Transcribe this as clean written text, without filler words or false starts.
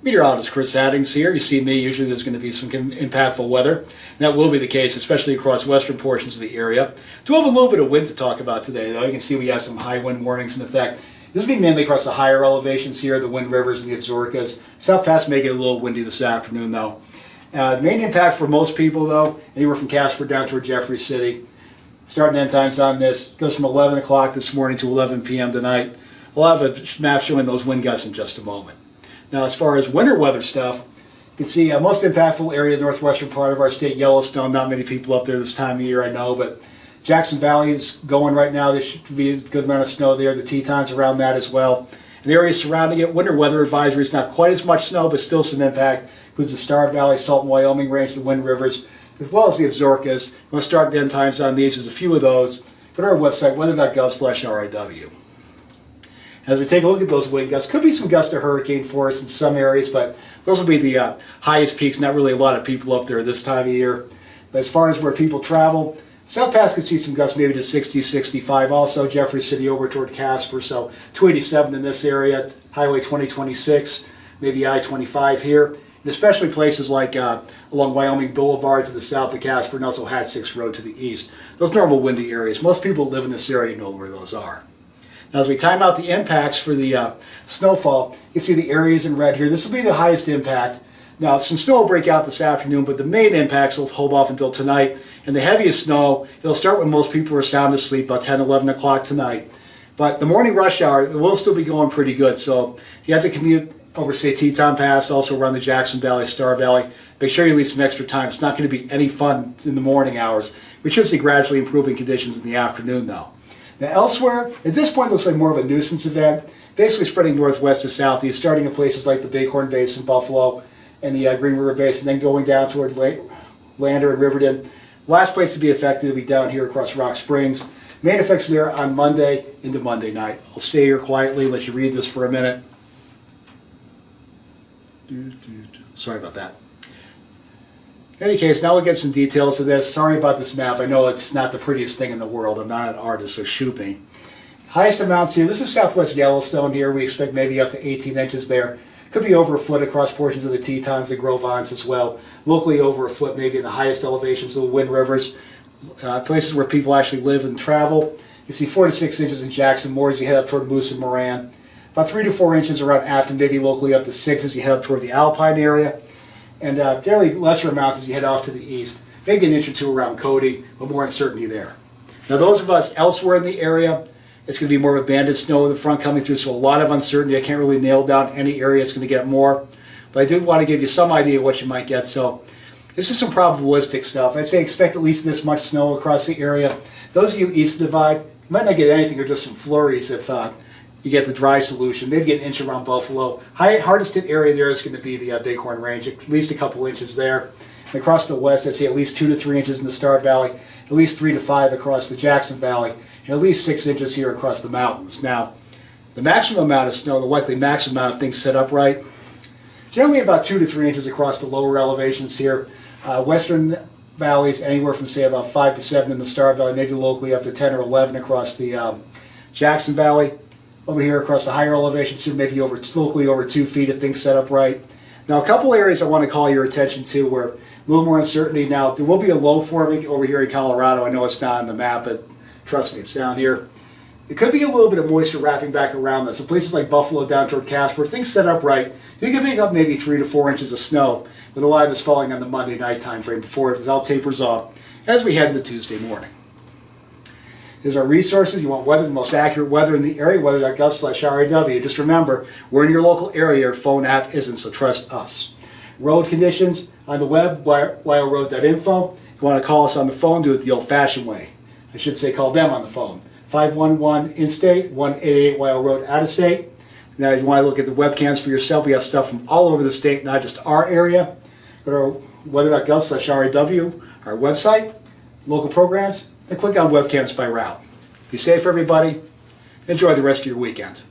Meteorologist Chris Addings here. You see me, usually there's going to be some impactful weather. And that will be the case, especially across western portions of the area. Do have a little bit of wind to talk about today, though. You can see we have some high wind warnings in effect. This will be mainly across the higher elevations here, the Wind Rivers and the Absarokas. South Pass may get a little windy this afternoon, though. The main impact for most people, though, anywhere from Casper down toward Jeffrey City. Start and end times on this goes from 11 o'clock this morning to 11 p.m. tonight. We'll have a map showing those wind gusts in just a moment. Now, as far as winter weather stuff, you can see most impactful area, the northwestern part of our state, Yellowstone. Not many people up there this time of year, I know, but Jackson Valley is going right now. There should be a good amount of snow there. The Tetons around that as well. And the areas surrounding it, winter weather advisories, not quite as much snow, but still some impact. Includes the Star Valley, Salt and Wyoming Range, the Wind Rivers, as well as the Absarokas. We'll start and end times on these. There's a few of those. Go to our website, weather.gov/RIW. As we take a look at those wind gusts, could be some gust of hurricane force in some areas, but those will be the highest peaks. Not really a lot of people up there this time of year. But as far as where people travel, South Pass could see some gusts maybe to 60, 65. Also, Jeffrey City over toward Casper, so 287 in this area, Highway 2026, maybe I-25 here. And especially places like along Wyoming Boulevard to the south of Casper, and also Hat 6 Road to the east. Those normal windy areas. Most people that live in this area know where those are. Now, as we time out the impacts for the snowfall, you can see the areas in red here. This will be the highest impact. Now, some snow will break out this afternoon, but the main impacts will hold off until tonight. And the heaviest snow, it'll start when most people are sound asleep, about 10, 11 o'clock tonight. But the morning rush hour, it will still be going pretty good. So if you have to commute over, say, Teton Pass, also around the Jackson Valley, Star Valley, make sure you leave some extra time. It's not going to be any fun in the morning hours. We should see gradually improving conditions in the afternoon, though. Now, elsewhere, at this point, it looks like more of a nuisance event, basically spreading northwest to southeast, starting in places like the Bighorn Basin, Buffalo, and the Green River Basin, then going down toward Lander and Riverton. Last place to be affected will be down here across Rock Springs. Main effects there on Monday into Monday night. I'll stay here quietly, let you read this for a minute. Sorry about that. In any case, now we'll get some details to this. Sorry about this map. I know it's not the prettiest thing in the world. I'm not an artist, so shoot me. Highest amounts here. This is southwest Yellowstone here. We expect maybe up to 18 inches there. Could be over a foot across portions of the Tetons, the Gros-Ventres as well. Locally over a foot maybe in the highest elevations of the Wind Rivers. Places where people actually live and travel. You see 4 to 6 inches in Jackson Moore as you head up toward Moose and Moran. About 3 to 4 inches around Afton, maybe locally up to 6 as you head up toward the Alpine area. And generally lesser amounts as you head off to the east. Maybe an inch or two around Cody, but more uncertainty there. Now those of us elsewhere in the area, it's going to be more of a banded snow in the front coming through, so a lot of uncertainty. I can't really nail down any area it's going to get more. But I do want to give you some idea of what you might get. So this is some probabilistic stuff. I'd say expect at least this much snow across the area. Those of you east of the divide, you might not get anything or just some flurries if you get the dry solution. Maybe get an inch around Buffalo. Hardest hit area there is going to be the Bighorn Range, at least a couple inches there. And across the west, I'd say at least 2 to 3 inches in the Star Valley, at least 3 to 5 across the Jackson Valley, and at least 6 inches here across the mountains. Now, the maximum amount of snow, the likely maximum amount of things set up right, generally about 2 to 3 inches across the lower elevations here. Western valleys, anywhere from, say, about 5 to 7 in the Star Valley, maybe locally up to 10 or 11 across the Jackson Valley. Over here across the higher elevations here, maybe locally over 2 feet if things set up right. Now, a couple areas I want to call your attention to where a little more uncertainty. Now, there will be a low forming over here in Colorado. I know it's not on the map, but trust me, it's down here. It could be a little bit of moisture wrapping back around this. In places like Buffalo down toward Casper, if things set up right, you can pick up maybe 3 to 4 inches of snow, with a lot of this falling on the Monday night time frame before it all tapers off as we head into Tuesday morning. Here's our resources. You want weather, the most accurate weather in the area, weather.gov/RIW. Just remember, we're in your local area. Your phone app isn't, so trust us. Road conditions on the web, wyoroad.info. If you want to call us on the phone, do it the old-fashioned way. I should say call them on the phone. 511 in-state, 188 Wyo Road out-of-state. Now, if you want to look at the webcams for yourself, we have stuff from all over the state, not just our area. Go to our weather.gov/RIW, our website, local programs, and click on webcams by route. Be safe, everybody. Enjoy the rest of your weekend.